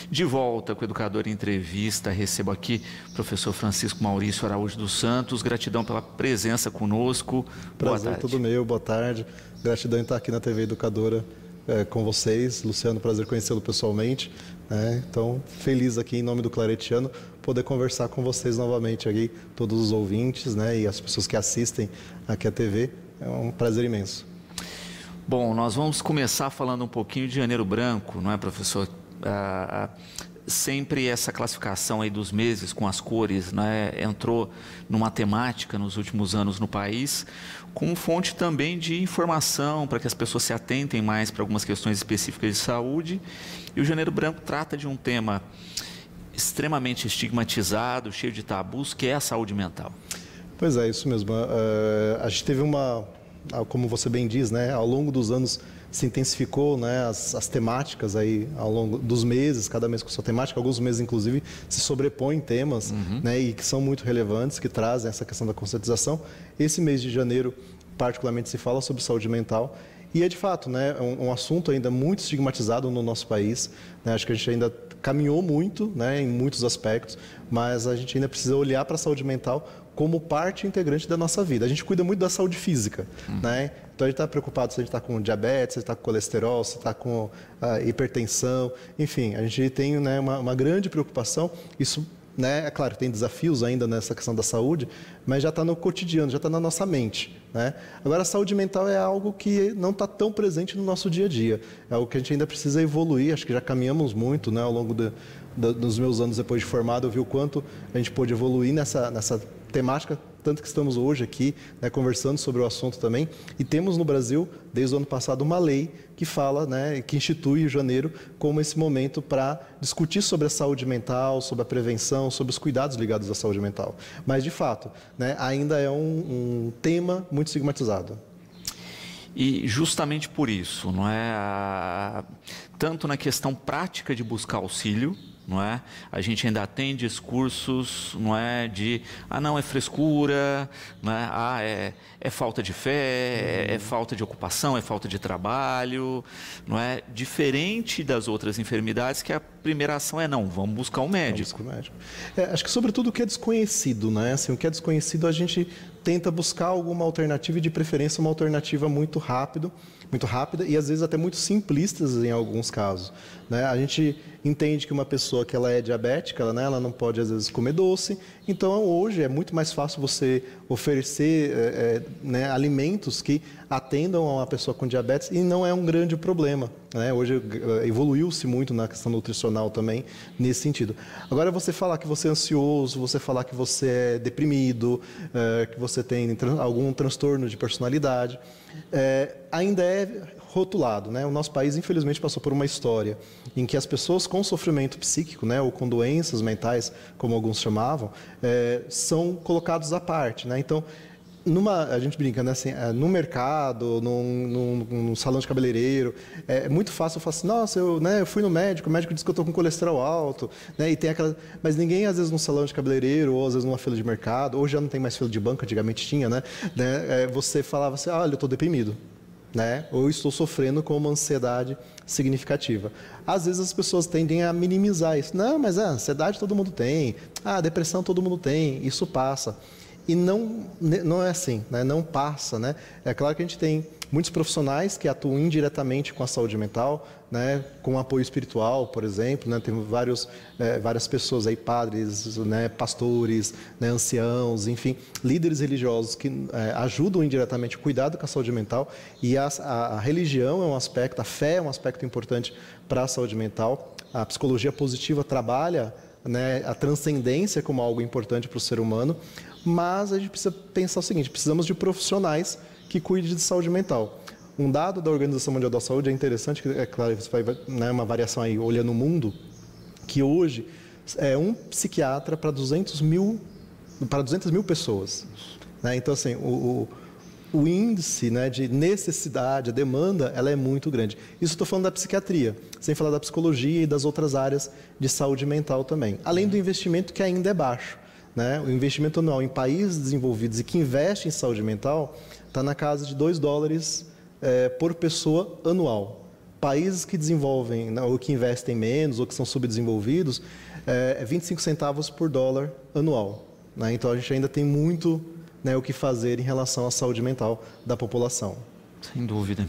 De volta com o Educador em Entrevista, recebo aqui o professor Francisco Maurício Araújo dos Santos. Gratidão pela presença conosco. Boa Prazer, tarde. tudo meu, boa tarde. Gratidão em estar aqui na TV Educadora com vocês. Luciano, prazer conhecê-lo pessoalmente. Então, feliz aqui em nome do Claretiano, poder conversar com vocês novamente aqui, todos os ouvintes, e as pessoas que assistem aqui à TV. É um prazer imenso. Bom, nós vamos começar falando um pouquinho de Janeiro Branco, não é, professor? Sempre essa classificação aí dos meses com as cores, né, entrou numa temática nos últimos anos no país, como fonte também de informação para que as pessoas se atentem mais para algumas questões específicas de saúde. E o Janeiro Branco trata de um tema extremamente estigmatizado, cheio de tabus, que é a saúde mental. Pois é, isso mesmo. A gente teve como você bem diz, ao longo dos anos se intensificou, as temáticas aí ao longo dos meses, cada mês com sua temática, alguns meses inclusive se sobrepõem temas, e que são muito relevantes, que trazem essa questão da conscientização. Esse mês de janeiro, particularmente, se fala sobre saúde mental e é de fato, um assunto ainda muito estigmatizado no nosso país. Acho que a gente ainda caminhou muito, em muitos aspectos, mas a gente ainda precisa olhar para a saúde mental como parte integrante da nossa vida. A gente cuida muito da saúde física, Então a gente está preocupado se a gente está com diabetes, se está com colesterol, se está com hipertensão, enfim, a gente tem uma grande preocupação. Isso, é claro, tem desafios ainda nessa questão da saúde, mas já está no cotidiano, já está na nossa mente, Agora, a saúde mental é algo que não está tão presente no nosso dia a dia. É algo que a gente ainda precisa evoluir. Acho que já caminhamos muito, ao longo dos meus anos depois de formado. Eu vi o quanto a gente pôde evoluir nessa temática, tanto que estamos hoje aqui conversando sobre o assunto também. E temos no Brasil, desde o ano passado, uma lei que fala, que institui o janeiro como esse momento para discutir sobre a saúde mental, sobre a prevenção, sobre os cuidados ligados à saúde mental. Mas, de fato, ainda é um tema muito estigmatizado. E justamente por isso, tanto na questão prática de buscar auxílio, a gente ainda tem discursos, de não, é frescura, é falta de fé, é falta de ocupação, é falta de trabalho, diferente das outras enfermidades, que a primeira ação é não, vamos buscar um médico. Acho que sobretudo o que é desconhecido, assim, o que é desconhecido a gente tenta buscar alguma alternativa e, de preferência, uma alternativa muito rápida e às vezes até muito simplistas em alguns casos. A gente entende que uma pessoa que ela é diabética, ela não pode às vezes comer doce, então hoje é muito mais fácil você oferecer alimentos que atendam a uma pessoa com diabetes e não é um grande problema. Hoje evoluiu-se muito na questão nutricional também nesse sentido. Agora, você falar que você é ansioso, você falar que você é deprimido, que você tem algum transtorno de personalidade, ainda é rotulado. O nosso país, infelizmente, passou por uma história em que as pessoas com sofrimento psíquico, ou com doenças mentais, como alguns chamavam, são colocados à parte. Então, a gente brinca, assim, no mercado, num salão de cabeleireiro, é muito fácil eu falar assim, nossa, eu fui no médico, o médico disse que eu estou com colesterol alto, e tem mas ninguém, às vezes, num salão de cabeleireiro, ou às vezes numa fila de mercado, hoje já não tem mais fila de banco, antigamente tinha, você falava assim, olha, eu estou deprimido, ou estou sofrendo com uma ansiedade significativa. Às vezes as pessoas tendem a minimizar isso. Não, mas a ansiedade todo mundo tem, a depressão todo mundo tem, isso passa. E não é assim, não passa. É claro que a gente tem muitos profissionais que atuam indiretamente com a saúde mental, com apoio espiritual, por exemplo. Tem várias pessoas aí, padres, pastores, anciãos, enfim, líderes religiosos que ajudam indiretamente o cuidado com a saúde mental. E a religião é um aspecto, a fé é um aspecto importante para a saúde mental. A psicologia positiva trabalha a transcendência como algo importante para o ser humano, mas a gente precisa pensar o seguinte, precisamos de profissionais que cuidem de saúde mental. Um dado da Organização Mundial da Saúde é interessante, que é claro, você vai uma variação aí olhando o mundo, que hoje é um psiquiatra para 200 mil pessoas. Então, assim, o índice de necessidade, a demanda, ela é muito grande. Isso estou falando da psiquiatria, sem falar da psicologia e das outras áreas de saúde mental também. Além do investimento, que ainda é baixo. O investimento anual em países desenvolvidos e que investem em saúde mental está na casa de $2 por pessoa anual. países que desenvolvem, né, ou que investem menos, ou que são subdesenvolvidos, é 25 centavos por dólar anual. Né? Então, a gente ainda tem muito, né, o que fazer em relação à saúde mental da população. Sem dúvida.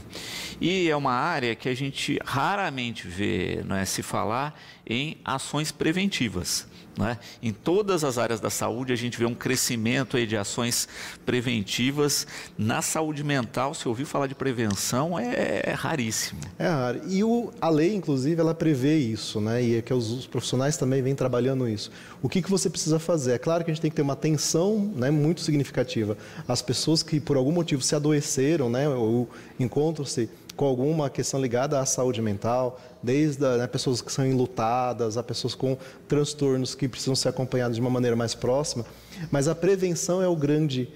E é uma área que a gente raramente vê, né, se falar em ações preventivas. Né? Em todas as áreas da saúde, a gente vê um crescimento aí de ações preventivas. Na saúde mental, se ouvir falar de prevenção, é raríssimo. É raro. E a lei, inclusive, ela prevê isso, né? E é que os profissionais também vêm trabalhando isso. O que você precisa fazer? É claro que a gente tem que ter uma atenção, né, muito significativa às pessoas que, por algum motivo, se adoeceram, né, ou encontram-se com alguma questão ligada à saúde mental, desde né, pessoas que são enlutadas, a pessoas com transtornos que precisam ser acompanhados de uma maneira mais próxima, mas a prevenção é o grande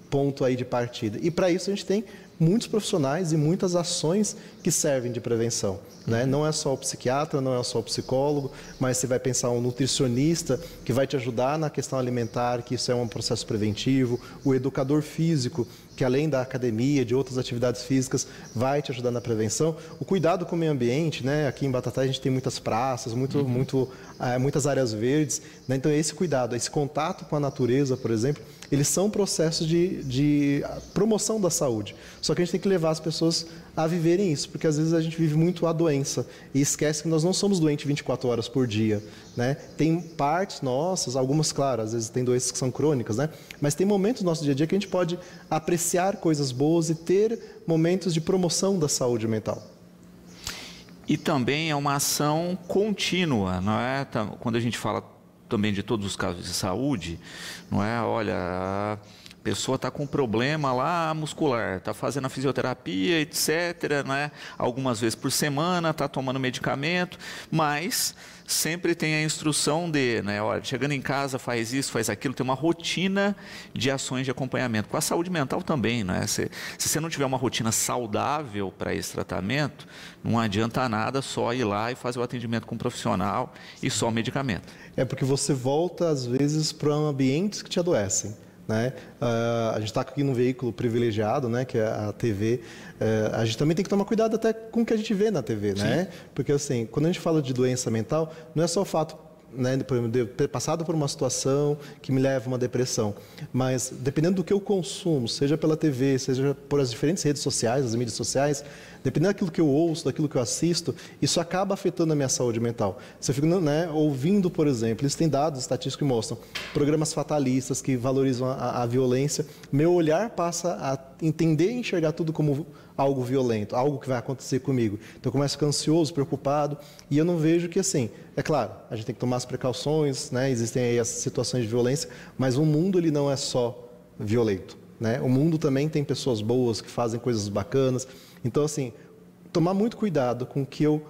ponto aí de partida. E para isso a gente tem muitos profissionais e muitas ações que servem de prevenção. Né? Não é só o psiquiatra, não é só o psicólogo, mas você vai pensar um nutricionista que vai te ajudar na questão alimentar, que isso é um processo preventivo, o educador físico, que além da academia, de outras atividades físicas, vai te ajudar na prevenção. O cuidado com o meio ambiente, né? Aqui em Batatais a gente tem muitas praças, muitas áreas verdes. Né? Então esse cuidado, esse contato com a natureza, por exemplo, eles são processos de promoção da saúde. Só que a gente tem que levar as pessoas a viverem isso, porque às vezes a gente vive muito a doença e esquece que nós não somos doentes 24 horas por dia. Né? Tem partes nossas, algumas, claro, às vezes tem doenças que são crônicas, né? Mas tem momentos no nosso dia a dia que a gente pode apreciar coisas boas e ter momentos de promoção da saúde mental. E também é uma ação contínua, não é? Quando a gente fala também de todos os casos de saúde, não é? Olha, a pessoa está com um problema lá muscular, está fazendo a fisioterapia, etc., né? Algumas vezes por semana, está tomando medicamento, mas sempre tem a instrução de, né, olha, chegando em casa faz isso, faz aquilo, tem uma rotina de ações de acompanhamento. Com a saúde mental também, né? Se você não tiver uma rotina saudável para esse tratamento, não adianta nada só ir lá e fazer o atendimento com um profissional e só o medicamento. É porque você volta, às vezes, para ambientes que te adoecem. Né? A gente está aqui num veículo privilegiado, né, que é a TV. A gente também tem que tomar cuidado até com o que a gente vê na TV, né? Porque assim, quando a gente fala de doença mental, não é só o fato, né, de eu ter passado por uma situação que me leva a uma depressão, mas dependendo do que eu consumo, seja pela TV, seja por as diferentes redes sociais, as mídias sociais, dependendo daquilo que eu ouço, daquilo que eu assisto, isso acaba afetando a minha saúde mental. Se eu fico, né, ouvindo, por exemplo, eles têm dados estatísticos que mostram programas fatalistas que valorizam a violência, meu olhar passa a entender e enxergar tudo como algo violento, algo que vai acontecer comigo. Então eu começo a ficar ansioso, preocupado, e eu não vejo que, assim, é claro, a gente tem que tomar as precauções, né? Existem aí as situações de violência, mas o mundo ele não é só violento, né? O mundo também tem pessoas boas que fazem coisas bacanas. Então, assim, tomar muito cuidado com o que o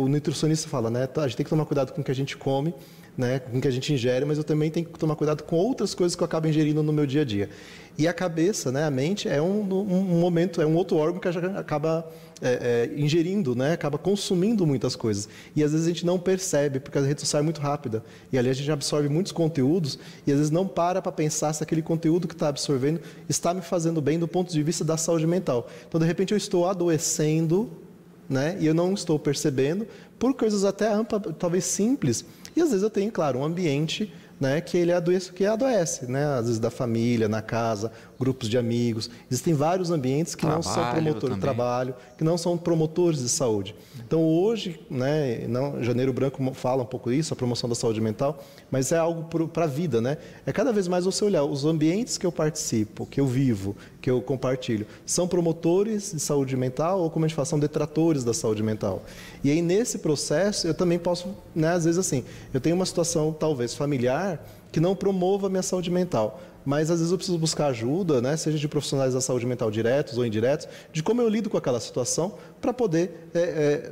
nutricionista fala, né? A gente tem que tomar cuidado com o que a gente come, né, com o que a gente ingere, mas eu também tenho que tomar cuidado com outras coisas que eu acabo ingerindo no meu dia a dia. E a cabeça, né, a mente, é um momento, é um outro órgão que a gente acaba ingerindo, né, acaba consumindo muitas coisas. E às vezes a gente não percebe, porque a rede social é muito rápida. E ali a gente absorve muitos conteúdos e às vezes não para pensar se aquele conteúdo que está absorvendo está me fazendo bem do ponto de vista da saúde mental. Então, de repente, eu estou adoecendo, né, e eu não estou percebendo, por coisas até talvez simples. E às vezes eu tenho, claro, um ambiente, né, que ele adoece, né, às vezes da família, na casa, grupos de amigos. Existem vários ambientes que não são promotores de trabalho, que não são promotores de saúde. Então hoje, né, Janeiro Branco fala um pouco isso, a promoção da saúde mental, mas é algo para a vida, né? É cada vez mais você olhar os ambientes que eu participo, que eu vivo, que eu compartilho, são promotores de saúde mental ou, como a gente fala, são detratores da saúde mental. E aí nesse processo eu também posso, né, às vezes assim, eu tenho uma situação talvez familiar que não promova a minha saúde mental, mas às vezes eu preciso buscar ajuda, né, seja de profissionais da saúde mental diretos ou indiretos, de como eu lido com aquela situação para poder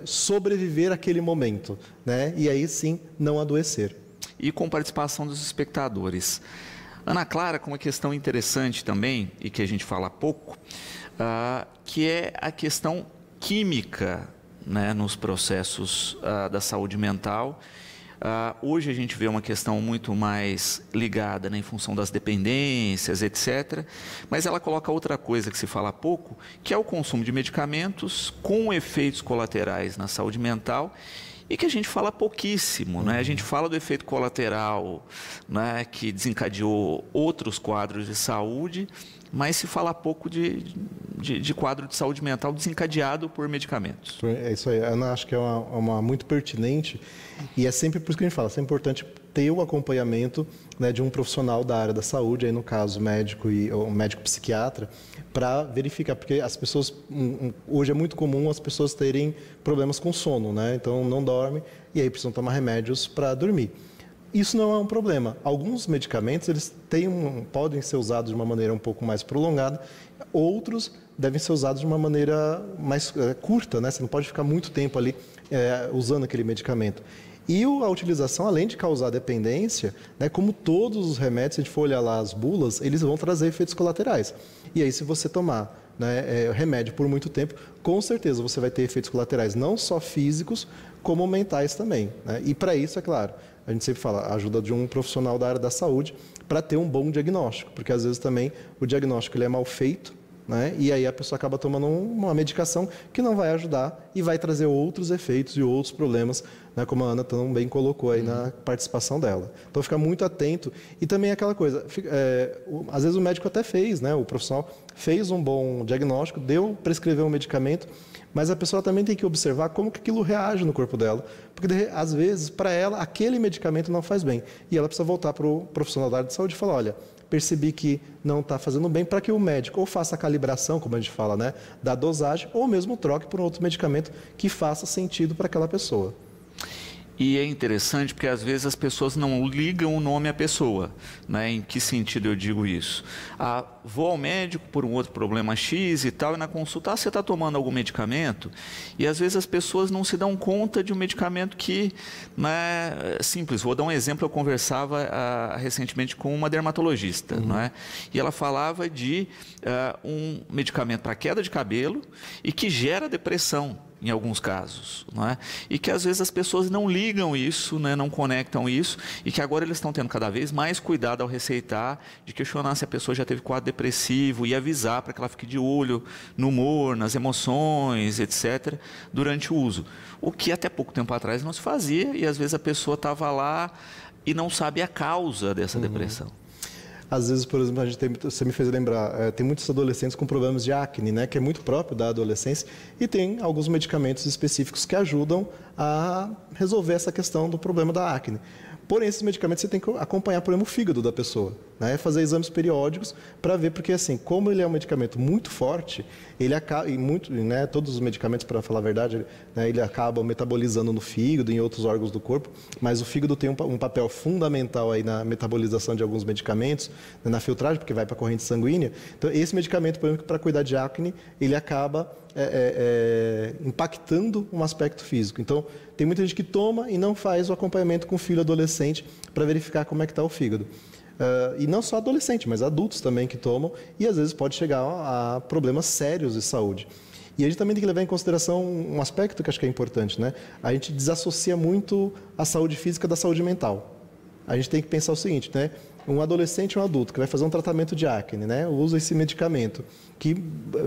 sobreviver àquele momento, né, e aí sim não adoecer. E com participação dos espectadores. Ana Clara, com uma questão interessante também, e que a gente fala pouco, que é a questão química, né, nos processos da saúde mental. Hoje a gente vê uma questão muito mais ligada, né, em função das dependências, etc. Mas ela coloca outra coisa que se fala pouco, que é o consumo de medicamentos com efeitos colaterais na saúde mental e que a gente fala pouquíssimo, né? A gente fala do efeito colateral, né, que desencadeou outros quadros de saúde, mas se fala pouco de quadro de saúde mental desencadeado por medicamentos. É isso aí, Ana, acho que é uma muito pertinente e é sempre por isso que a gente fala, é sempre importante ter o acompanhamento, né, de um profissional da área da saúde, aí no caso médico ou médico psiquiatra, para verificar, porque as pessoas, hoje é muito comum as pessoas terem problemas com sono, né? Então não dormem e aí precisam tomar remédios para dormir. Isso não é um problema. Alguns medicamentos eles podem ser usados de uma maneira um pouco mais prolongada, outros devem ser usados de uma maneira mais curta, né? Você não pode ficar muito tempo ali usando aquele medicamento. E a utilização, além de causar dependência, né, como todos os remédios, se a gente for olhar lá as bulas, eles vão trazer efeitos colaterais. E aí, se você tomar, né, remédio por muito tempo, com certeza você vai ter efeitos colaterais, não só físicos, como mentais também, né? E para isso, é claro, a gente sempre fala, a ajuda de um profissional da área da saúde para ter um bom diagnóstico, porque às vezes também o diagnóstico ele é mal feito, né? E aí a pessoa acaba tomando uma medicação que não vai ajudar e vai trazer outros efeitos e outros problemas, né? Como a Ana também colocou aí na participação dela. Então fica muito atento e também aquela coisa, às vezes o médico até fez, né? O profissional fez um bom diagnóstico, prescreveu um medicamento, mas a pessoa também tem que observar como que aquilo reage no corpo dela, porque às vezes para ela aquele medicamento não faz bem e ela precisa voltar para o profissional da área de saúde e falar, olha, percebi que não está fazendo bem, para que o médico ou faça a calibração, como a gente fala, né, da dosagem, ou mesmo troque por outro medicamento que faça sentido para aquela pessoa. E é interessante porque às vezes as pessoas não ligam o nome à pessoa, né? Em que sentido eu digo isso? Vou ao médico por um outro problema X e tal, e na consulta, você está tomando algum medicamento? E às vezes as pessoas não se dão conta de um medicamento que não é simples. Vou dar um exemplo, eu conversava recentemente com uma dermatologista, não é? E ela falava de um medicamento para queda de cabelo e que gera depressão. Em alguns casos, não é? E que às vezes as pessoas não ligam isso, né? Não conectam isso, e que agora eles estão tendo cada vez mais cuidado ao receitar, de questionar se a pessoa já teve quadro depressivo e avisar para que ela fique de olho no humor, nas emoções, etc., durante o uso. O que até pouco tempo atrás não se fazia, e às vezes a pessoa estava lá e não sabe a causa dessa depressão. Às vezes, por exemplo, você me fez lembrar, tem muitos adolescentes com problemas de acne, né, que é muito próprio da adolescência, e tem alguns medicamentos específicos que ajudam a resolver essa questão do problema da acne. Porém, esses medicamentos você tem que acompanhar, por exemplo, o fígado da pessoa, né? Fazer exames periódicos para ver, porque assim, como ele é um medicamento muito forte, ele acaba, né, todos os medicamentos, para falar a verdade, né, ele acaba metabolizando no fígado e em outros órgãos do corpo, mas o fígado tem um papel fundamental aí na metabolização de alguns medicamentos, né, na filtragem, porque vai para a corrente sanguínea. Então, esse medicamento, por exemplo, para cuidar de acne, ele acaba impactando um aspecto físico. Então, tem muita gente que toma e não faz o acompanhamento com o filho adolescente para verificar como é que está o fígado. E não só adolescente, mas adultos também que tomam, e às vezes pode chegar a problemas sérios de saúde. E a gente também tem que levar em consideração um aspecto que acho que é importante, né? A gente desassocia muito a saúde física da saúde mental. A gente tem que pensar o seguinte, né? Um adolescente ou um adulto que vai fazer um tratamento de acne, né? Usa esse medicamento que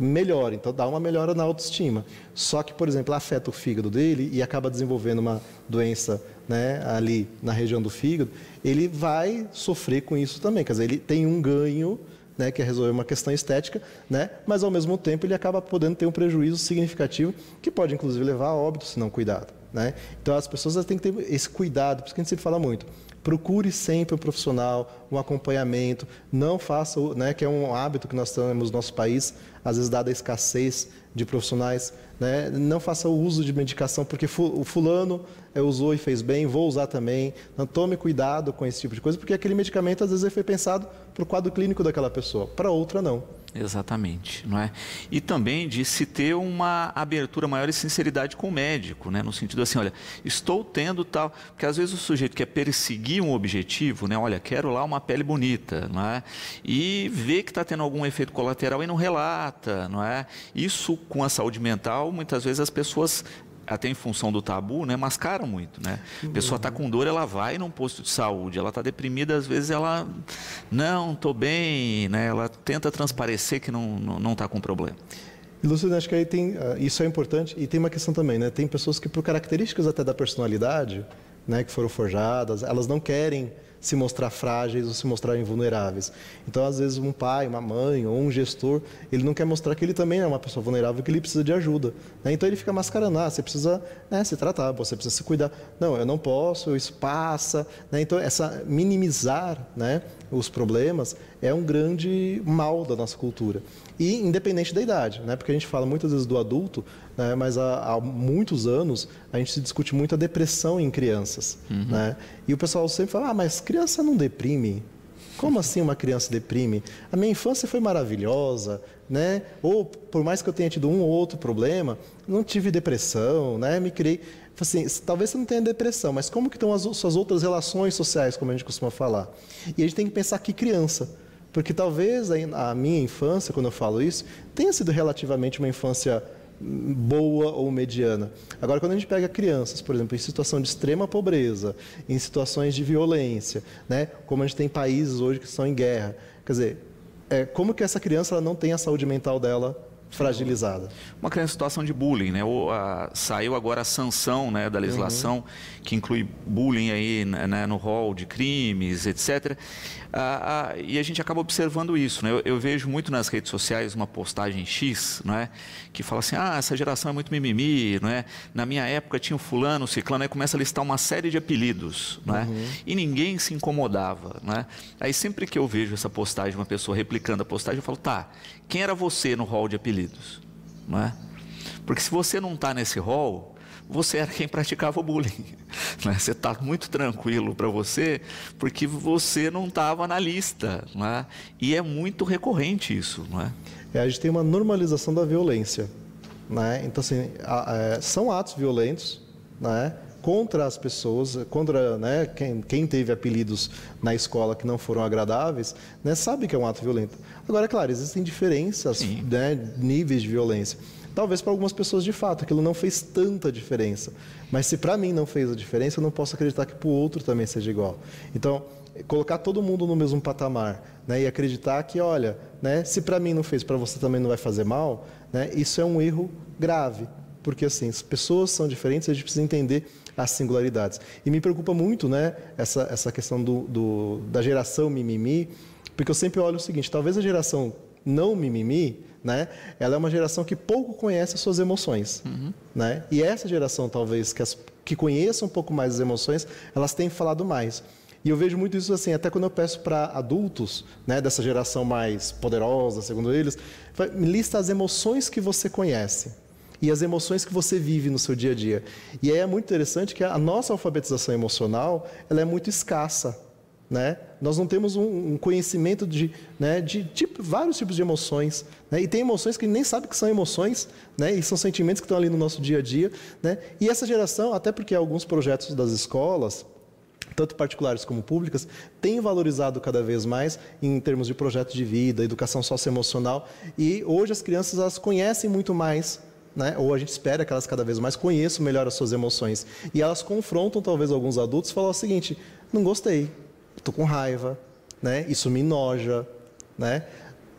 melhora, então dá uma melhora na autoestima. Só que, por exemplo, afeta o fígado dele e acaba desenvolvendo uma doença, né, ali na região do fígado, ele vai sofrer com isso também. Quer dizer, ele tem um ganho, né, que é resolver uma questão estética, né, mas ao mesmo tempo ele acaba podendo ter um prejuízo significativo que pode inclusive levar a óbito se não cuidado, né? Então as pessoas têm que ter esse cuidado, por isso que a gente sempre fala muito. Procure sempre um profissional, um acompanhamento, não faça, né, que é um hábito que nós temos no nosso país, às vezes dada a escassez de profissionais, né, não faça o uso de medicação porque o fulano usou e fez bem, vou usar também. Não tome cuidado com esse tipo de coisa, porque aquele medicamento às vezes foi pensado para o quadro clínico daquela pessoa, para outra não. Exatamente, não é? E também de se ter uma abertura maior e sinceridade com o médico, né? No sentido assim, olha, estou tendo tal... Porque às vezes o sujeito quer perseguir um objetivo, né? Olha, quero lá uma pele bonita, não é? E vê que está tendo algum efeito colateral e não relata, não é? Isso com a saúde mental, muitas vezes as pessoas até em função do tabu, né, mascaram muito, né? A pessoa está com dor, ela vai num posto de saúde, ela está deprimida, às vezes ela, não, estou bem, né? Ela tenta transparecer que não está com problema. E, Luciano, acho que aí tem, isso é importante, e tem uma questão também, né? Tem pessoas que, por características até da personalidade, né, que foram forjadas, elas não querem se mostrar frágeis ou se mostrar invulneráveis. Então, às vezes, um pai, uma mãe ou um gestor, ele não quer mostrar que ele também é uma pessoa vulnerável, que ele precisa de ajuda, né? Então, ele fica mascarando, você precisa, né, se tratar, você precisa se cuidar. Não, eu não posso, isso passa, né? Então, minimizar, né, os problemas é um grande mal da nossa cultura. E independente da idade, né? Porque a gente fala muitas vezes do adulto, né? Mas há muitos anos a gente se discute muito a depressão em crianças. Né? E o pessoal sempre fala, mas criança não deprime. Como assim uma criança deprime? A minha infância foi maravilhosa, né? Ou por mais que eu tenha tido um ou outro problema, não tive depressão, né? Me criei. Assim, talvez você não tenha depressão, mas como que estão as suas outras relações sociais, como a gente costuma falar? E a gente tem que pensar que criança. Porque talvez a minha infância, quando eu falo isso, tenha sido relativamente uma infância boa ou mediana. Agora, quando a gente pega crianças, por exemplo, em situação de extrema pobreza, em situações de violência, né, como a gente tem países hoje que estão em guerra, quer dizer, como que essa criança ela não tem a saúde mental dela fragilizada? Uma criança em situação de bullying, né? Saiu agora a sanção, né, da legislação que inclui bullying aí, né, no rol de crimes, etc. E a gente acaba observando isso, né? Eu vejo muito nas redes sociais uma postagem X, né, que fala assim, essa geração é muito mimimi, não é? Na minha época tinha o fulano, o ciclano, aí começa a listar uma série de apelidos, né? E ninguém se incomodava, né? Aí sempre que eu vejo essa postagem, uma pessoa replicando a postagem, eu falo, quem era você no rol de apelidos? Não é? Porque se você não está nesse rol, você era quem praticava o bullying. Né? Você está muito tranquilo para você, porque você não estava na lista. Não é? E é muito recorrente isso. Não é? A gente tem uma normalização da violência. Né? Então, assim, são atos violentos, né, contra as pessoas, contra, né, quem teve apelidos na escola que não foram agradáveis, né, sabe que é um ato violento. Agora, é claro, existem diferenças, né, níveis de violência. Talvez para algumas pessoas, de fato, aquilo não fez tanta diferença. Mas se para mim não fez a diferença, eu não posso acreditar que para o outro também seja igual. Então, colocar todo mundo no mesmo patamar, né, e acreditar que, olha, né, se para mim não fez, para você também não vai fazer mal, né, isso é um erro grave. Porque, assim, as pessoas são diferentes, a gente precisa entender as singularidades. E me preocupa muito, né, essa questão da geração mimimi, porque eu sempre olho o seguinte, talvez a geração não mimimi, né, ela é uma geração que pouco conhece as suas emoções. Né? E essa geração, talvez, que conheça um pouco mais as emoções, elas têm falado mais. E eu vejo muito isso assim, até quando eu peço para adultos, né, dessa geração mais poderosa, segundo eles, me lista as emoções que você conhece e as emoções que você vive no seu dia a dia. E aí é muito interessante que a nossa alfabetização emocional, ela é muito escassa. Né? Nós não temos um conhecimento de vários tipos de emoções. Né? E tem emoções que nem sabe que são emoções, né? E são sentimentos que estão ali no nosso dia a dia. Né? E essa geração, até porque alguns projetos das escolas, tanto particulares como públicas, têm valorizado cada vez mais em termos de projetos de vida, educação socioemocional. E hoje as crianças elas conhecem muito mais, né? Ou a gente espera que elas cada vez mais conheçam melhor as suas emoções. E elas confrontam talvez alguns adultos e falam o seguinte, não gostei, estou com raiva, né? Isso me enoja. Né?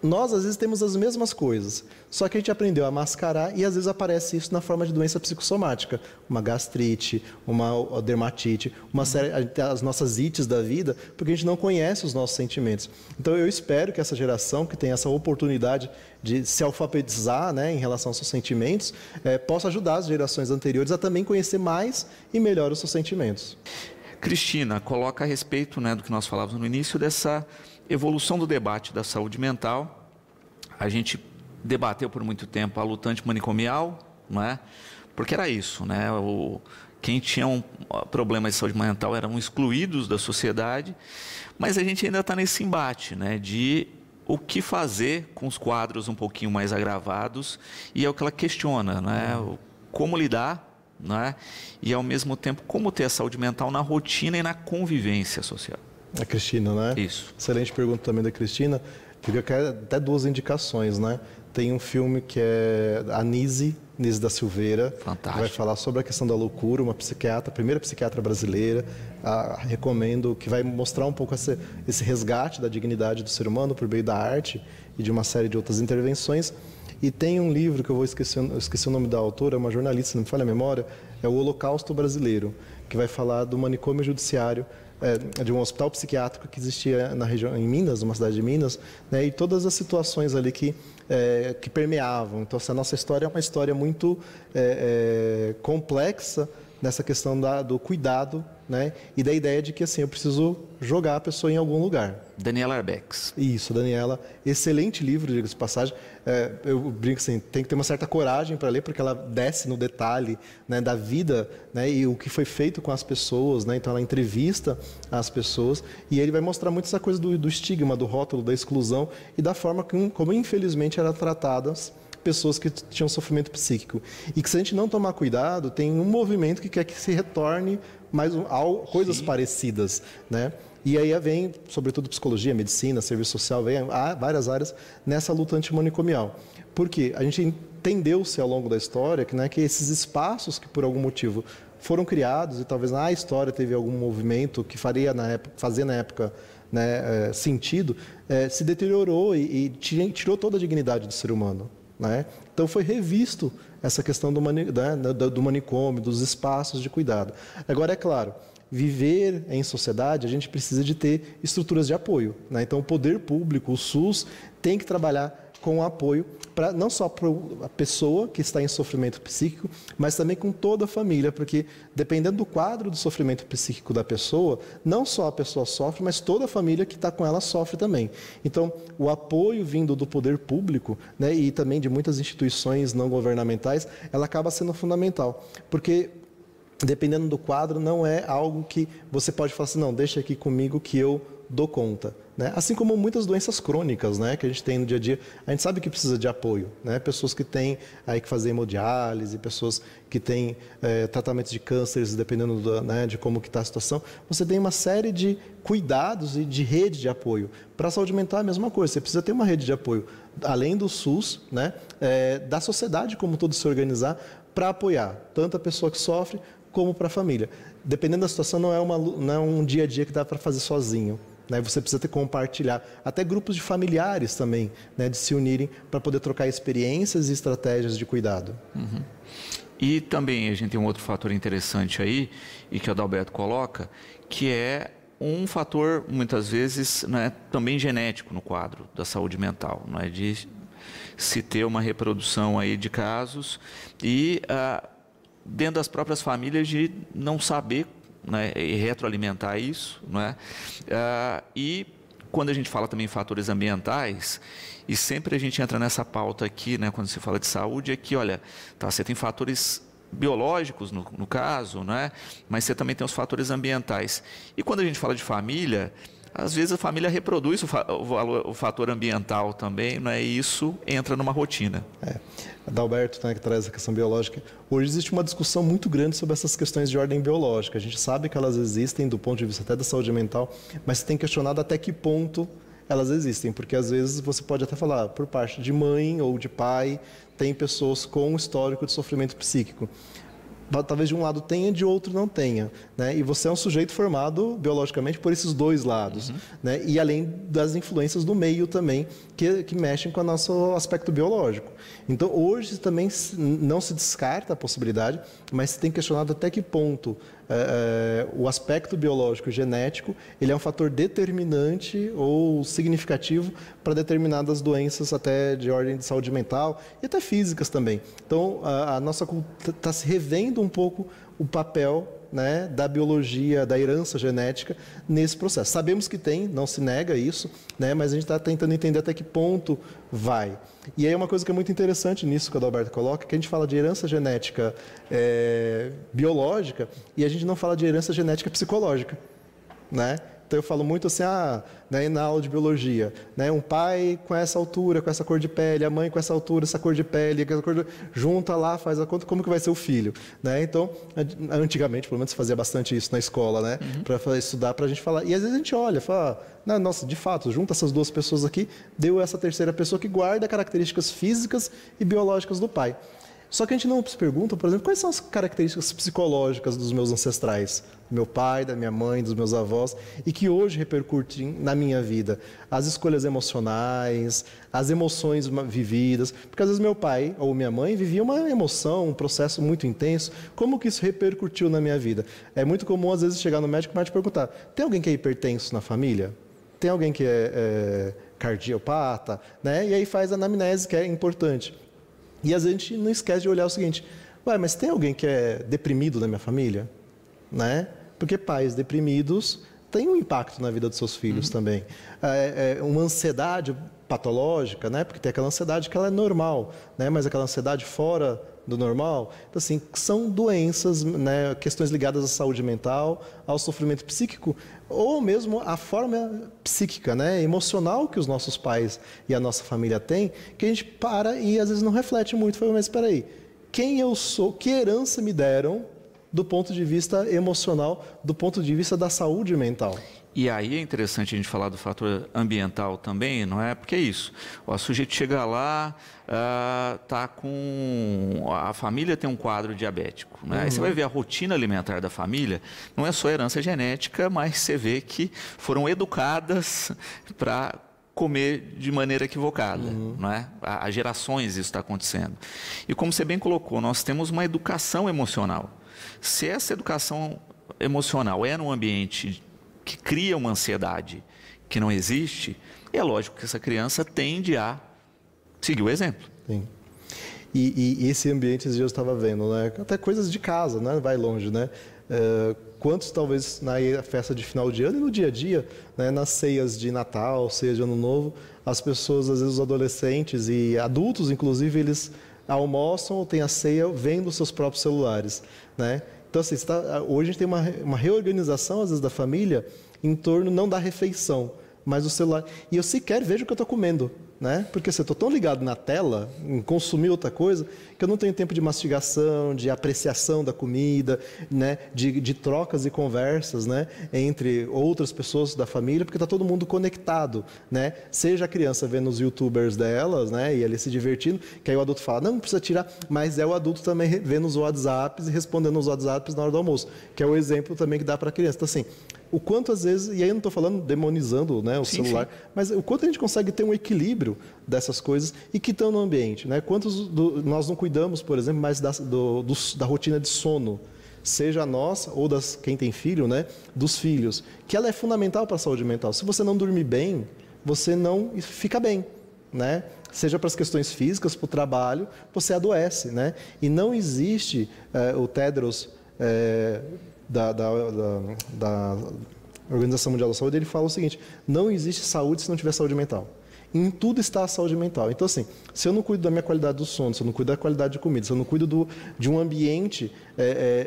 Nós, às vezes, temos as mesmas coisas, só que a gente aprendeu a mascarar e, às vezes, aparece isso na forma de doença psicossomática. Uma gastrite, uma dermatite, uma série, as nossas ites da vida, porque a gente não conhece os nossos sentimentos. Então, eu espero que essa geração, que tem essa oportunidade de se alfabetizar, né, em relação aos seus sentimentos, possa ajudar as gerações anteriores a também conhecer mais e melhor os seus sentimentos. Cristina, coloca a respeito, né, do que nós falávamos no início, dessa evolução do debate da saúde mental. A gente debateu por muito tempo a luta antimanicomial, não é? Porque era isso, né? Quem tinha um problema de saúde mental eram excluídos da sociedade, mas a gente ainda está nesse embate, né, de o que fazer com os quadros um pouquinho mais agravados, e é o que ela questiona, né? Como lidar, né? E ao mesmo tempo como ter a saúde mental na rotina e na convivência social. A Cristina, né? Isso. Excelente pergunta também da Cristina. Eu quero até duas indicações, né? Tem um filme que é a Nise da Silveira, fantástico, que vai falar sobre a questão da loucura, uma psiquiatra, a primeira psiquiatra brasileira, recomendo, que vai mostrar um pouco esse resgate da dignidade do ser humano por meio da arte e de uma série de outras intervenções. E tem um livro que eu esqueci o nome da autora, é uma jornalista, se não me falha a memória, é o Holocausto Brasileiro, que vai falar do manicômio judiciário, de um hospital psiquiátrico que existia na região, em Minas, numa cidade de Minas, né, e todas as situações ali que permeavam. Então, essa nossa história é uma história muito complexa nessa questão do cuidado, né, e da ideia de que assim, eu preciso jogar a pessoa em algum lugar. Daniela Arbex. Isso, Daniela. Excelente livro, diga-se de passagem. Eu brinco assim, tem que ter uma certa coragem para ler, porque ela desce no detalhe, né, da vida, né, e o que foi feito com as pessoas, né, então ela entrevista as pessoas e ele vai mostrar muito essa coisa do estigma, do rótulo, da exclusão e da forma como infelizmente eram tratadas pessoas que tinham sofrimento psíquico. E que se a gente não tomar cuidado, tem um movimento que quer que se retorne coisas Sim. parecidas, né? E aí vem, sobretudo, psicologia, medicina, serviço social, vem várias áreas nessa luta antimanicomial. Porque a gente entendeu-se ao longo da história que esses espaços que, por algum motivo, foram criados, e talvez na história teve algum movimento que fazia na época né, sentido, se deteriorou e tirou toda a dignidade do ser humano. Né? Então foi revisto essa questão do manicômio, dos espaços de cuidado. Agora, é claro, viver em sociedade, a gente precisa de ter estruturas de apoio. Né? Então, o poder público, o SUS, tem que trabalhar com apoio não só para a pessoa que está em sofrimento psíquico, mas também com toda a família, porque dependendo do quadro do sofrimento psíquico da pessoa, não só a pessoa sofre, mas toda a família que está com ela sofre também. Então, o apoio vindo do poder público, né, e também de muitas instituições não governamentais, ela acaba sendo fundamental, porque dependendo do quadro, não é algo que você pode falar assim, não, deixa aqui comigo que eu dou conta. Né? Assim como muitas doenças crônicas, né, que a gente tem no dia a dia, a gente sabe que precisa de apoio. Né? Pessoas que têm aí que fazer hemodiálise, pessoas que têm tratamentos de cânceres, dependendo de como que está a situação, você tem uma série de cuidados e de rede de apoio. Para a saúde mental é a mesma coisa, você precisa ter uma rede de apoio, além do SUS, né, da sociedade como todo se organizar, para apoiar tanto a pessoa que sofre, como para a família. Dependendo da situação, não é um dia a dia que dá para fazer sozinho. Né? Você precisa compartilhar. Até grupos de familiares também, né? De se unirem para poder trocar experiências e estratégias de cuidado. Uhum. E também a gente tem um outro fator interessante aí, e que o Adalberto coloca, que é um fator, muitas vezes, né, também genético no quadro da saúde mental, não é? De se ter uma reprodução aí de casos e dentro das próprias famílias de não saber, né, e retroalimentar isso, né? E quando a gente fala também em fatores ambientais, e sempre a gente entra nessa pauta aqui, né, quando se fala de saúde, é que, olha, tá, você tem fatores biológicos no caso, né, mas você também tem os fatores ambientais. E quando a gente fala de família, às vezes a família reproduz o fator ambiental também, né, e isso entra numa rotina. Adalberto, né, que traz a questão biológica. Hoje existe uma discussão muito grande sobre essas questões de ordem biológica. A gente sabe que elas existem do ponto de vista até da saúde mental, mas tem questionado até que ponto elas existem, porque às vezes você pode até falar, por parte de mãe ou de pai, tem pessoas com histórico de sofrimento psíquico. Talvez de um lado tenha, de outro não tenha. Né? E você é um sujeito formado biologicamente por esses dois lados. Uhum. Né? E além das influências do meio também, que mexem com o nosso aspecto biológico. Então, hoje também não se descarta a possibilidade, mas se tem questionado até que ponto o aspecto biológico genético ele é um fator determinante ou significativo para determinadas doenças até de ordem de saúde mental e até físicas também. Então, a nossa cultura está se revendo um pouco o papel, né, da biologia, da herança genética nesse processo. Sabemos que tem, não se nega isso, né, mas a gente está tentando entender até que ponto vai. E aí uma coisa que é muito interessante nisso que o Adalberto coloca, que a gente fala de herança genética biológica e a gente não fala de herança genética psicológica. Né? Então eu falo muito assim, né, na aula de biologia, né, um pai com essa altura, com essa cor de pele, a mãe com essa altura, essa cor de pele, junta lá, faz a conta, como que vai ser o filho, né? Então, antigamente, pelo menos, se fazia bastante isso na escola, né, para estudar, para a gente falar. E às vezes a gente olha, fala, nossa, de fato, junta essas duas pessoas aqui, deu essa terceira pessoa que guarda características físicas e biológicas do pai. Só que a gente não se pergunta, por exemplo, quais são as características psicológicas dos meus ancestrais, do meu pai, da minha mãe, dos meus avós, e que hoje repercutem na minha vida. As escolhas emocionais, as emoções vividas, porque às vezes meu pai ou minha mãe vivia uma emoção, um processo muito intenso. Como que isso repercutiu na minha vida? É muito comum, às vezes, chegar no médico e o médico perguntar, tem alguém que é hipertenso na família? Tem alguém que é cardiopata? Né? E aí faz a anamnese, que é importante. E às vezes a gente não esquece de olhar o seguinte, mas tem alguém que é deprimido na minha família? Né? Porque pais deprimidos têm um impacto na vida dos seus filhos também. Uma ansiedade patológica, né? Porque tem aquela ansiedade que ela é normal, né? Mas aquela ansiedade fora do normal, então, assim, são doenças, né? Questões ligadas à saúde mental, ao sofrimento psíquico, ou mesmo à forma psíquica, né? Emocional que os nossos pais e a nossa família têm, que a gente para e às vezes não reflete muito. Mas espera aí, quem eu sou, que herança me deram do ponto de vista emocional, do ponto de vista da saúde mental? E aí é interessante a gente falar do fator ambiental também, não é? Porque é isso. O sujeito chega lá, tá com... A família tem um quadro diabético, né? Aí você vai ver a rotina alimentar da família, não é só herança genética, mas você vê que foram educadas para comer de maneira equivocada, não é? Há gerações isso está acontecendo. E como você bem colocou, nós temos uma educação emocional. Se essa educação emocional é num ambiente que cria uma ansiedade que não existe, é lógico que essa criança tende a seguir o exemplo. Sim. E esse ambiente, esses dias eu estava vendo, né? Até coisas de casa, né? Vai longe, né? Quantos talvez na festa de final de ano e no dia a dia, né? Nas ceias de Natal, ceias de Ano Novo, as pessoas, às vezes os adolescentes e adultos, inclusive, eles almoçam ou têm a ceia vendo os seus próprios celulares, né? Então, assim, hoje a gente tem uma reorganização, às vezes, da família em torno não da refeição, mas do celular. E eu sequer vejo o que eu estou comendo, né? Porque assim, eu estou tão ligado na tela, em consumir outra coisa, que eu não tenho tempo de mastigação, de apreciação da comida, né? De trocas e conversas, né? Entre outras pessoas da família, porque está todo mundo conectado, né? Seja a criança vendo os youtubers delas, né? E ali se divertindo, que aí o adulto fala, não precisa tirar, mas é o adulto também vendo os WhatsApps e respondendo os WhatsApps na hora do almoço, que é o exemplo também que dá para a criança. Então, assim, o quanto às vezes, e aí eu não estou falando demonizando, né, o celular, mas o quanto a gente consegue ter um equilíbrio dessas coisas e que estão no ambiente, né? Quantos nós não cuidamos, por exemplo, mais da rotina de sono, seja a nossa ou quem tem filho, né, dos filhos, que ela é fundamental para a saúde mental. Se você não dormir bem, você não fica bem, né? Seja para as questões físicas, para o trabalho, você adoece, né? E não existe o Tedros da Organização Mundial da Saúde, ele fala o seguinte, não existe saúde se não tiver saúde mental. Em tudo está a saúde mental. Então, assim, se eu não cuido da minha qualidade do sono, se eu não cuido da qualidade de comida, se eu não cuido de um ambiente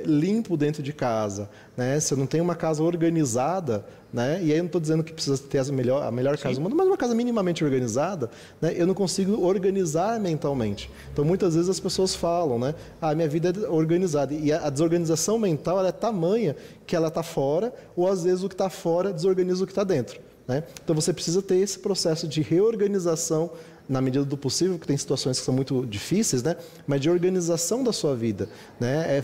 limpo dentro de casa, né? Se eu não tenho uma casa organizada, né? E aí eu não estou dizendo que precisa ter a melhor casa do mundo, mas uma casa minimamente organizada, né? Eu não consigo organizar mentalmente. Então, muitas vezes as pessoas falam, né? Minha vida é organizada. E a desorganização mental ela é tamanha que ela está fora, ou às vezes o que está fora desorganiza o que está dentro. Né? Então você precisa ter esse processo de reorganização na medida do possível, que tem situações que são muito difíceis, né? Mas de organização da sua vida. Né?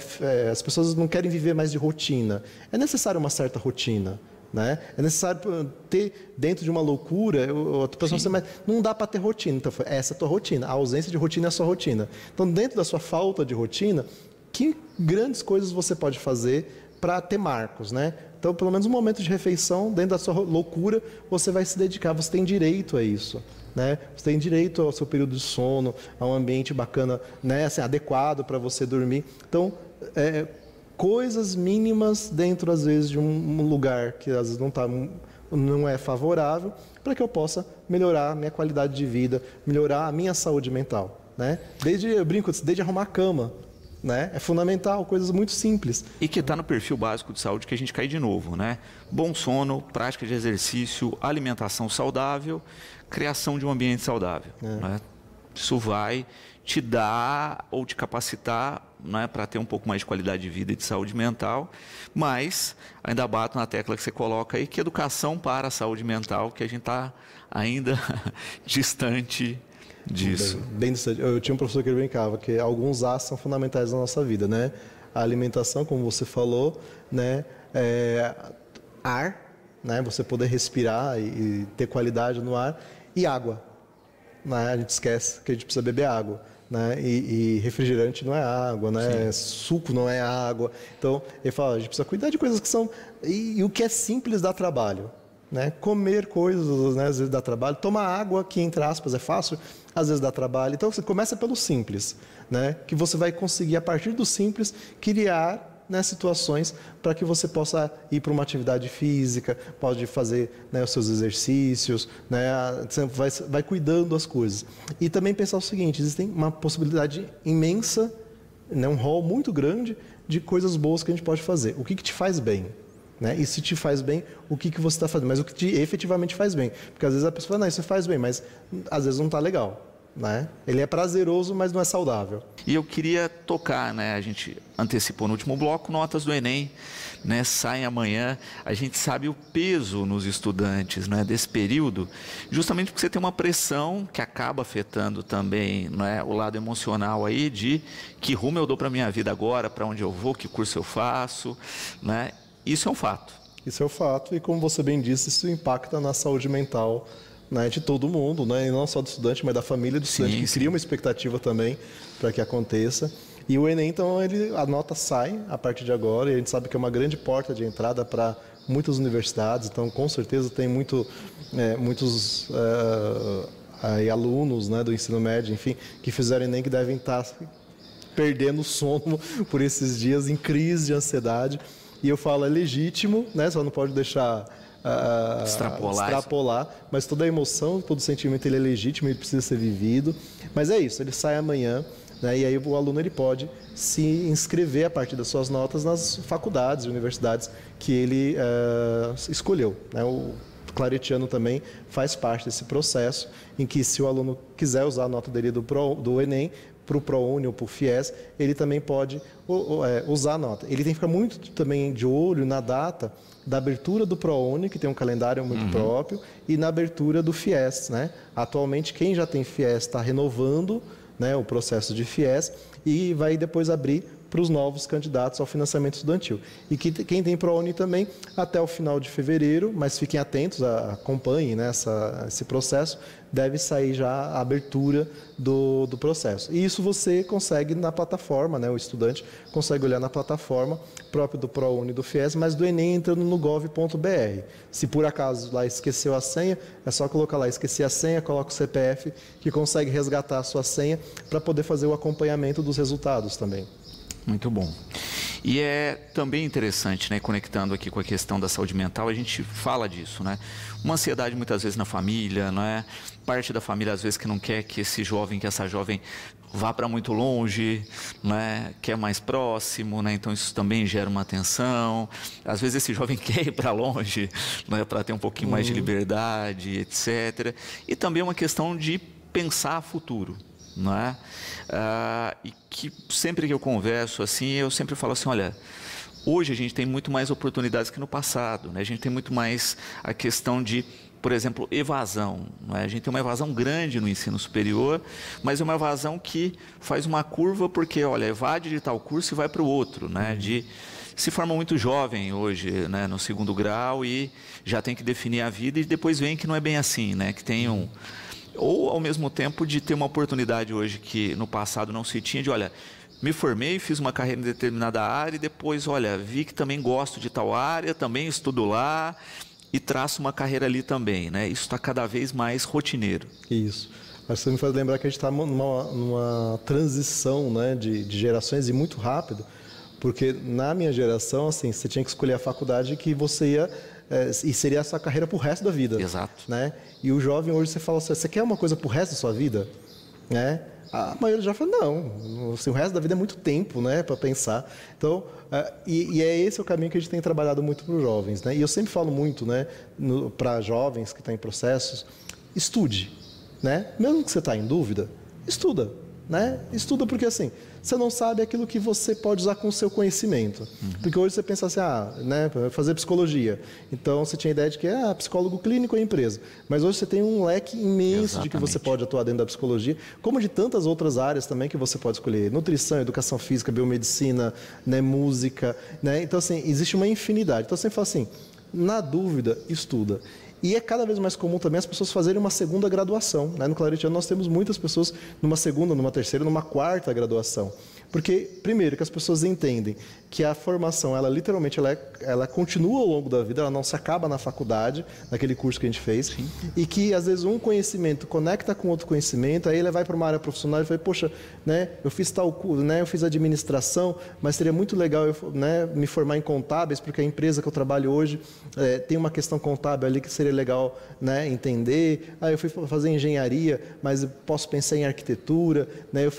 As pessoas não querem viver mais de rotina. É necessário uma certa rotina. Né? É necessário ter dentro de uma loucura, a pessoa assim, mas não dá para ter rotina. Então, essa é a tua rotina. A ausência de rotina é a sua rotina. Então, dentro da sua falta de rotina, que grandes coisas você pode fazer para ter marcos, né? Então, pelo menos um momento de refeição, dentro da sua loucura, você vai se dedicar, você tem direito a isso, né? Você tem direito ao seu período de sono, a um ambiente bacana, né? Assim, adequado para você dormir. Então, coisas mínimas dentro, às vezes, de um lugar que às vezes não é favorável, para que eu possa melhorar a minha qualidade de vida, melhorar a minha saúde mental, né? Eu brinco, desde arrumar a cama, né? É fundamental, coisas muito simples. E que está no perfil básico de saúde que a gente cai de novo, né? Bom sono, prática de exercício, alimentação saudável, criação de um ambiente saudável, né? Isso vai te dar ou te capacitar, né, para ter um pouco mais de qualidade de vida e de saúde mental, mas ainda bato na tecla que você coloca aí, que educação para a saúde mental, que a gente está ainda distante disso. Bem distante. Eu tinha um professor que ele brincava que alguns A's são fundamentais na nossa vida, né? A alimentação, como você falou, né? Ar, né? Você poder respirar e ter qualidade no ar, e água, né? A gente esquece que a gente precisa beber água, né? E refrigerante não é água, né? Suco não é água. Então, ele fala, a gente precisa cuidar de coisas que são... E o que é simples dá trabalho, né? Comer coisas, né? Às vezes dá trabalho. Tomar água, que entre aspas é fácil, às vezes dá trabalho. Então, você começa pelo simples, né? Que você vai conseguir, a partir do simples, criar, né, situações para que você possa ir para uma atividade física, pode fazer, né, os seus exercícios, né, você vai cuidando das coisas. E também pensar o seguinte, existem uma possibilidade imensa, né, um rol muito grande de coisas boas que a gente pode fazer. O que te faz bem? Né? E se te faz bem, o que você está fazendo? Mas o que te efetivamente faz bem? Porque às vezes a pessoa fala, não, isso faz bem, mas às vezes não está legal. Né? Ele é prazeroso, mas não é saudável. E eu queria tocar, né? A gente antecipou no último bloco, notas do Enem, né? Saem amanhã. A gente sabe o peso nos estudantes, né, desse período, justamente porque você tem uma pressão que acaba afetando também, né, o lado emocional aí de que rumo eu dou para a minha vida agora, para onde eu vou, que curso eu faço, né? Isso é um fato. Isso é um fato e, como você bem disse, isso impacta na saúde mental, né, de todo mundo, né, e não só do estudante, mas da família do estudante, que cria uma expectativa também para que aconteça. E o Enem, então, a nota sai a partir de agora, e a gente sabe que é uma grande porta de entrada para muitas universidades, então, com certeza, tem muitos alunos, né, do ensino médio, enfim, que fizeram Enem, que devem estar perdendo o sono por esses dias, em crise de ansiedade. E eu falo, é legítimo, né, só não pode deixar... extrapolar, mas toda a emoção, todo o sentimento ele é legítimo, ele precisa ser vivido. Mas é isso, ele sai amanhã, né, e aí o aluno ele pode se inscrever a partir das suas notas nas faculdades e universidades que ele escolheu, né? O Claretiano também faz parte desse processo, em que se o aluno quiser usar a nota dele do Enem, para o ProUni ou para o FIES, ele também pode usar a nota. Ele tem que ficar muito também de olho na data da abertura do ProUni, que tem um calendário muito próprio, e na abertura do FIES, né? Atualmente, quem já tem FIES está renovando, né, o processo de FIES e vai depois abrir para os novos candidatos ao financiamento estudantil. E quem tem ProUni também, até o final de fevereiro, mas fiquem atentos, acompanhem, né, esse processo, deve sair já a abertura do processo. E isso você consegue na plataforma, né, o estudante consegue olhar na plataforma própria do ProUni e do FIES, mas do Enem entrando no gov.br. Se por acaso lá esqueceu a senha, é só colocar lá, esqueci a senha, coloca o CPF, que consegue resgatar a sua senha para poder fazer o acompanhamento dos resultados também. Muito bom. E é também interessante, né, conectando aqui com a questão da saúde mental, a gente fala disso, né? Uma ansiedade muitas vezes na família, não é? Parte da família às vezes que não quer que esse jovem, que essa jovem vá para muito longe, né? Quer mais próximo, né? Então isso também gera uma tensão. Às vezes esse jovem quer ir para longe, né, para ter um pouquinho mais de liberdade, etc. E também uma questão de pensar futuro. Não é? E que sempre que eu converso assim, eu sempre falo assim, olha, hoje a gente tem muito mais oportunidades que no passado, né? A gente tem muito mais a questão de, por exemplo, evasão, não é? A gente tem uma evasão grande no ensino superior, mas é uma evasão que faz uma curva porque, olha, evade de tal curso e vai para o outro, né? Se forma muito jovem hoje, né, no segundo grau e já tem que definir a vida e depois vem que não é bem assim, né? Que tem ou ao mesmo tempo de ter uma oportunidade hoje que no passado não se tinha, de olha, me formei, fiz uma carreira em determinada área e depois, olha, vi que também gosto de tal área, também estudo lá e traço uma carreira ali também, né? Isso está cada vez mais rotineiro. Isso. Mas você me faz lembrar que a gente está numa transição, né, de gerações e muito rápido, porque na minha geração, assim, você tinha que escolher a faculdade que você ia... e seria essa carreira para o resto da vida. Exato. Né? E o jovem hoje, você fala assim, você quer uma coisa para o resto da sua vida? Né? A maioria já fala, não, assim, o resto da vida é muito tempo, né, para pensar. Então, e é esse o caminho que a gente tem trabalhado muito para os jovens, né? E eu sempre falo muito, né, para jovens que estão em processos, estude, né? Mesmo que você está em dúvida, estuda, né? Estuda porque assim, você não sabe aquilo que você pode usar com o seu conhecimento. Porque hoje você pensa assim, né, fazer psicologia. Então você tinha a ideia de que psicólogo clínico é empresa. Mas hoje você tem um leque imenso Exatamente. De que você pode atuar dentro da psicologia, como de tantas outras áreas também que você pode escolher. Nutrição, educação física, biomedicina, né, música, né? Então assim, existe uma infinidade. Então você fala assim, na dúvida, estuda. E é cada vez mais comum também as pessoas fazerem uma segunda graduação, né? No Claretiano nós temos muitas pessoas numa segunda, numa terceira, numa quarta graduação. Porque, primeiro, que as pessoas entendem que a formação, ela literalmente, ela continua ao longo da vida, ela não se acaba na faculdade, naquele curso que a gente fez, Sim. E que, às vezes, um conhecimento conecta com outro conhecimento, aí ele vai para uma área profissional e fala, poxa, né, eu fiz tal curso, né, eu fiz administração, mas seria muito legal eu, né, me formar em contábeis, porque a empresa que eu trabalho hoje tem uma questão contábil ali que seria legal, né, entender. Aí eu fui fazer engenharia, mas eu posso pensar em arquitetura, né, eu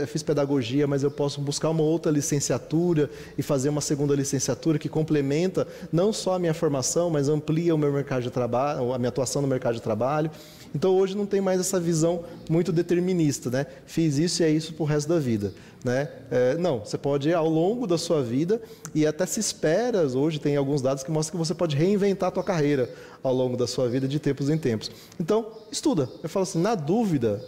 fiz pedagogia, mas eu posso buscar uma outra licenciatura e fazer uma segunda licenciatura que complementa não só a minha formação, mas amplia o meu mercado de trabalho, a minha atuação no mercado de trabalho. Então hoje não tem mais essa visão muito determinista, né? Fiz isso e é isso para o resto da vida, né? Não, você pode ir ao longo da sua vida e até se espera, hoje tem alguns dados que mostram que você pode reinventar a tua carreira ao longo da sua vida de tempos em tempos. Então, estuda. Eu falo assim, na dúvida,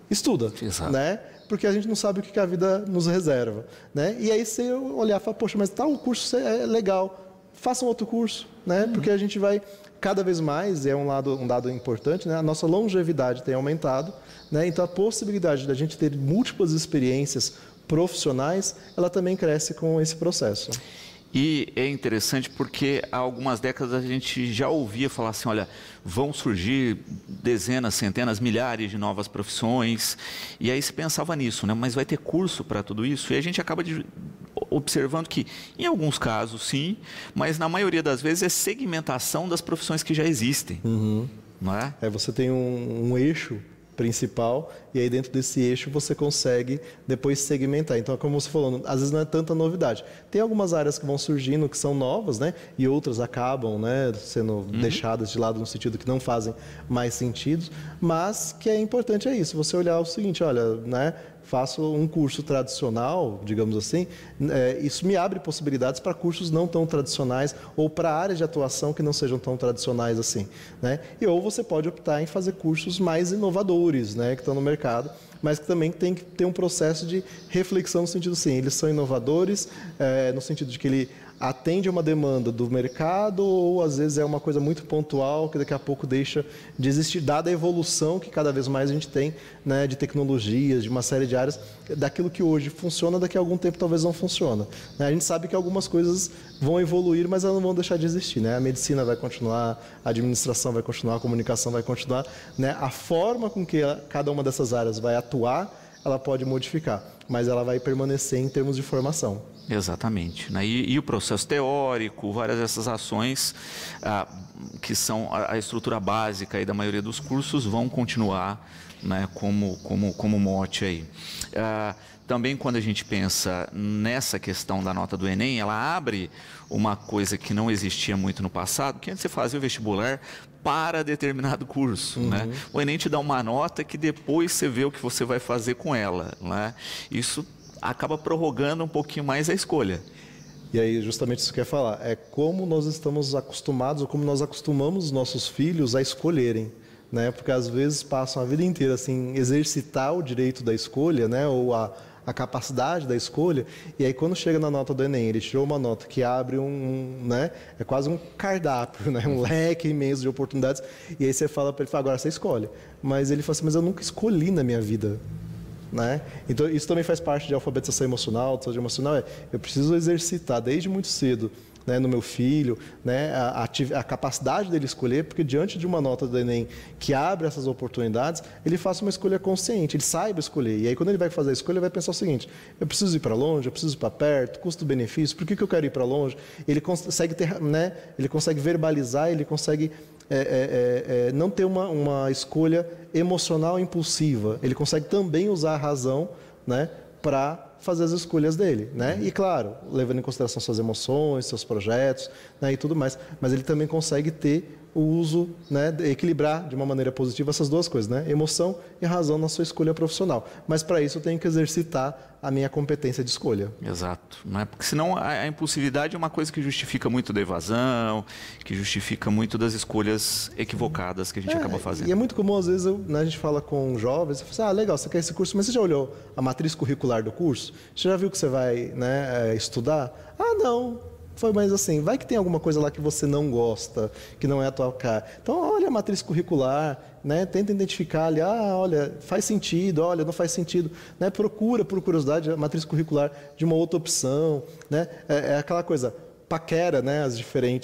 estuda, Exato. Né? Porque a gente não sabe o que a vida nos reserva, né? E aí você olhar e falar, poxa, mas tal curso é legal, faça um outro curso, né? Porque a gente vai cada vez mais, é um dado importante, né? A nossa longevidade tem aumentado, né? Então a possibilidade da gente ter múltiplas experiências profissionais, ela também cresce com esse processo. E é interessante porque há algumas décadas a gente já ouvia falar assim, olha, vão surgir dezenas, centenas, milhares de novas profissões, e aí se pensava nisso, né? Mas vai ter curso para tudo isso? E a gente acaba observando que, em alguns casos, sim, mas na maioria das vezes é segmentação das profissões que já existem, não é? Você tem um eixo principal, e aí dentro desse eixo você consegue depois segmentar. Então, como você falou, às vezes não é tanta novidade. Tem algumas áreas que vão surgindo que são novas, né? E outras acabam, né, sendo deixadas de lado no sentido que não fazem mais sentido, mas que é importante é isso, você olhar o seguinte, olha, né, faço um curso tradicional, digamos assim, isso me abre possibilidades para cursos não tão tradicionais ou para áreas de atuação que não sejam tão tradicionais assim, né? E ou você pode optar em fazer cursos mais inovadores, né, que estão no mercado, mas que também tem que ter um processo de reflexão no sentido assim, eles são inovadores, no sentido de que ele atende a uma demanda do mercado ou às vezes é uma coisa muito pontual que daqui a pouco deixa de existir, dada a evolução que cada vez mais a gente tem, né, de tecnologias, de uma série de áreas, daquilo que hoje funciona, daqui a algum tempo talvez não funciona. A gente sabe que algumas coisas vão evoluir, mas elas não vão deixar de existir, né? A medicina vai continuar, a administração vai continuar, a comunicação vai continuar, né? A forma com que cada uma dessas áreas vai atuar, ela pode modificar, mas ela vai permanecer em termos de formação. Exatamente, né? E o processo teórico, várias dessas ações que são a estrutura básica aí da maioria dos cursos vão continuar, né, como mote aí. Também quando a gente pensa nessa questão da nota do Enem, ela abre uma coisa que não existia muito no passado, que antes você fazia o vestibular para determinado curso, né? O Enem te dá uma nota que depois você vê o que você vai fazer com ela, né? Isso acaba prorrogando um pouquinho mais a escolha. E aí, justamente isso que eu ia falar, é como nós estamos acostumados, ou como nós acostumamos os nossos filhos a escolherem, né? Porque às vezes passam a vida inteira assim, exercitar o direito da escolha, né? Ou a capacidade da escolha, e aí quando chega na nota do Enem, ele tirou uma nota que abre né? É quase um cardápio, né? Um leque imenso de oportunidades, e aí você fala para ele, agora você escolhe. Mas ele fala assim, mas eu nunca escolhi na minha vida. Né? Então isso também faz parte de alfabetização emocional, de saúde emocional, eu preciso exercitar desde muito cedo né, no meu filho, né, a capacidade dele escolher, porque diante de uma nota do Enem que abre essas oportunidades, ele faça uma escolha consciente, ele saiba escolher. E aí, quando ele vai fazer a escolha, ele vai pensar o seguinte: eu preciso ir para longe, eu preciso ir para perto, custo-benefício, por que eu quero ir para longe? Ele consegue ter, né, ele consegue verbalizar, ele consegue não ter uma escolha emocional impulsiva. Ele consegue também usar a razão, né, para fazer as escolhas dele, né? E claro, levando em consideração suas emoções, seus projetos, né, e tudo mais. Mas ele também consegue ter o uso, né, equilibrar de uma maneira positiva essas duas coisas, né? Emoção e razão na sua escolha profissional. Mas para isso eu tenho que exercitar a minha competência de escolha. Exato, não é? Porque senão a impulsividade é uma coisa que justifica muito da evasão, que justifica muito das escolhas equivocadas que a gente acaba fazendo. E é muito comum, às vezes, né, a gente fala com jovens, você fala assim, legal, você quer esse curso, mas você já olhou a matriz curricular do curso? Você já viu que você vai, né, estudar? Ah, não. Foi mais assim, vai que tem alguma coisa lá que você não gosta, que não é a tua cara. Então, olha a matriz curricular, né? Tenta identificar ali, olha, faz sentido, olha, não faz sentido. Né? Procura, por curiosidade, a matriz curricular de uma outra opção. Né? É aquela coisa, paquera, né,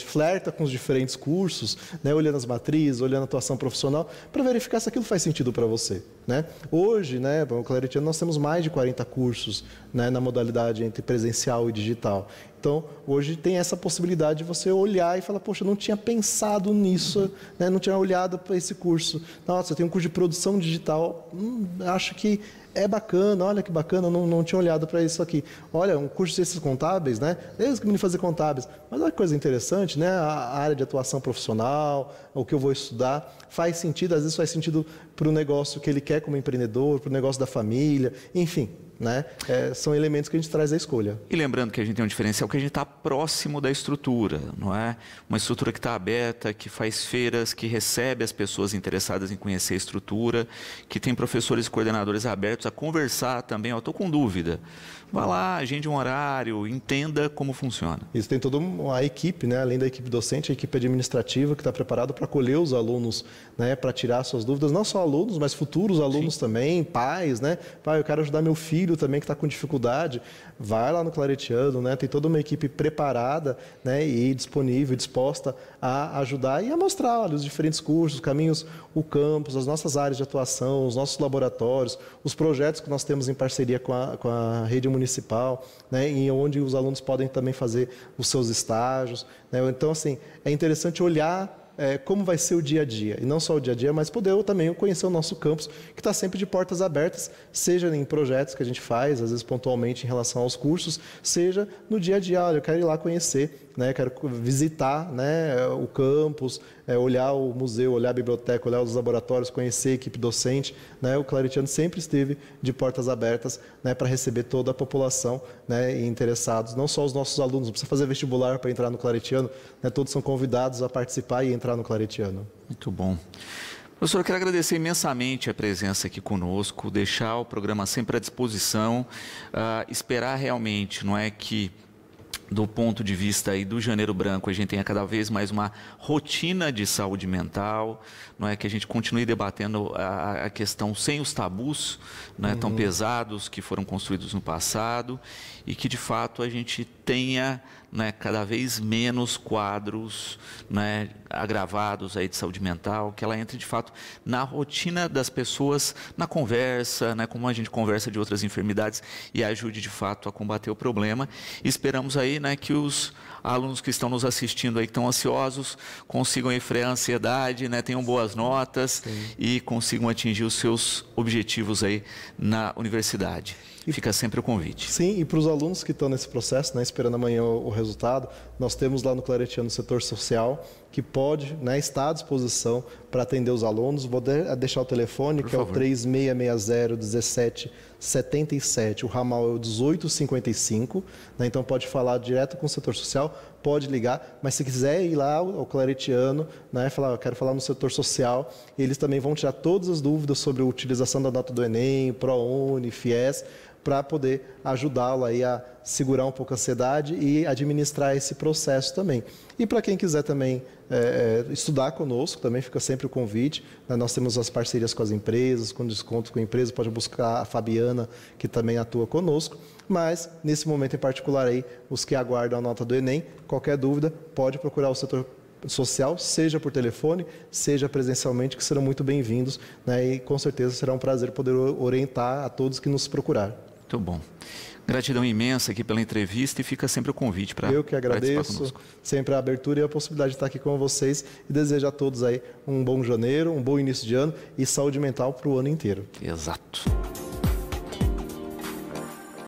flerta com os diferentes cursos, né, olhando as matrizes, olhando a atuação profissional, para verificar se aquilo faz sentido para você. Né? Hoje, né, no Claretiano, nós temos mais de 40 cursos, né, na modalidade entre presencial e digital. Então, hoje tem essa possibilidade de você olhar e falar, poxa, eu não tinha pensado nisso, né, não tinha olhado para esse curso. Nossa, eu tenho um curso de produção digital, acho que é bacana, olha que bacana, não tinha olhado para isso aqui. Olha, um curso de ciências contábeis, né? Desde que me fazer contábeis. Mas olha que coisa interessante, né? A área de atuação profissional, o que eu vou estudar, faz sentido, às vezes faz sentido para o negócio que ele quer como empreendedor, para o negócio da família, enfim. Né? São elementos que a gente traz à escolha. E lembrando que a gente tem um diferencial que a gente está próximo da estrutura, não é? Uma estrutura que está aberta, que faz feiras, que recebe as pessoas interessadas em conhecer a estrutura, que tem professores e coordenadores abertos a conversar também. Eu estou com dúvida. Vá lá, agende um horário, entenda como funciona. Isso, tem toda uma equipe, né? Além da equipe docente, a equipe administrativa que está preparada para acolher os alunos, né? Para tirar suas dúvidas, não só alunos, mas futuros alunos também, pais, né? Pai, eu quero ajudar meu filho também que está com dificuldade. Vai lá no Claretiano, né? Tem toda uma equipe preparada, né? E disponível, disposta a ajudar e a mostrar, olha, os diferentes cursos, caminhos, o campus, as nossas áreas de atuação, os nossos laboratórios, os projetos que nós temos em parceria com a rede municipal, né, e onde os alunos podem também fazer os seus estágios. Né? Então, assim, é interessante olhar como vai ser o dia a dia, e não só o dia a dia, mas poder também conhecer o nosso campus, que está sempre de portas abertas, seja em projetos que a gente faz, às vezes pontualmente em relação aos cursos, seja no dia a dia, olha, eu quero ir lá conhecer, né, quero visitar, né, o campus, olhar o museu, olhar a biblioteca, olhar os laboratórios, conhecer a equipe docente. Né, o Claretiano sempre esteve de portas abertas, né, para receber toda a população, né, e interessados, não só os nossos alunos, não precisa fazer vestibular para entrar no Claretiano, né, todos são convidados a participar e entrar no Claretiano. Muito bom. Professor, eu quero agradecer imensamente a presença aqui conosco, deixar o programa sempre à disposição, esperar realmente, não é que do ponto de vista aí do Janeiro Branco, a gente tenha cada vez mais uma rotina de saúde mental, não é que a gente continue debatendo a questão sem os tabus, não é, tão pesados que foram construídos no passado, e que de fato a gente tenha, né, cada vez menos quadros, né, agravados aí de saúde mental, que ela entre de fato na rotina das pessoas, na conversa, né, como a gente conversa de outras enfermidades, e ajude de fato a combater o problema. E esperamos aí, né, que os alunos que estão nos assistindo aí, que estão ansiosos, consigam aí frear a ansiedade, né, tenham boas notas. Sim. E consigam atingir os seus objetivos aí na universidade. Fica sempre o convite. Sim, e para os alunos que estão nesse processo, né, esperando amanhã o resultado, nós temos lá no Claretiano o setor social, que pode, né, estar à disposição para atender os alunos. Vou deixar o telefone, por favor. É o 3660-1777. O ramal é o 1855, né, então pode falar direto com o setor social, pode ligar, mas se quiser ir lá ao Claretiano, né, falar, eu quero falar no setor social, eles também vão tirar todas as dúvidas sobre a utilização da nota do Enem, ProUni, FIES, para poder ajudá-lo aí a segurar um pouco a ansiedade e administrar esse processo também. E para quem quiser também estudar conosco, também fica sempre o convite, né? Nós temos as parcerias com as empresas, com desconto com a empresa, pode buscar a Fabiana, que também atua conosco, mas nesse momento em particular aí, os que aguardam a nota do Enem, qualquer dúvida, pode procurar o setor social, seja por telefone, seja presencialmente, que serão muito bem-vindos, né? E com certeza será um prazer poder orientar a todos que nos procurar. Muito bom. Gratidão imensa aqui pela entrevista e fica sempre o convite para Eu que agradeço, sempre a abertura e a possibilidade de estar aqui com vocês e desejo a todos aí um bom janeiro, um bom início de ano e saúde mental para o ano inteiro. Exato.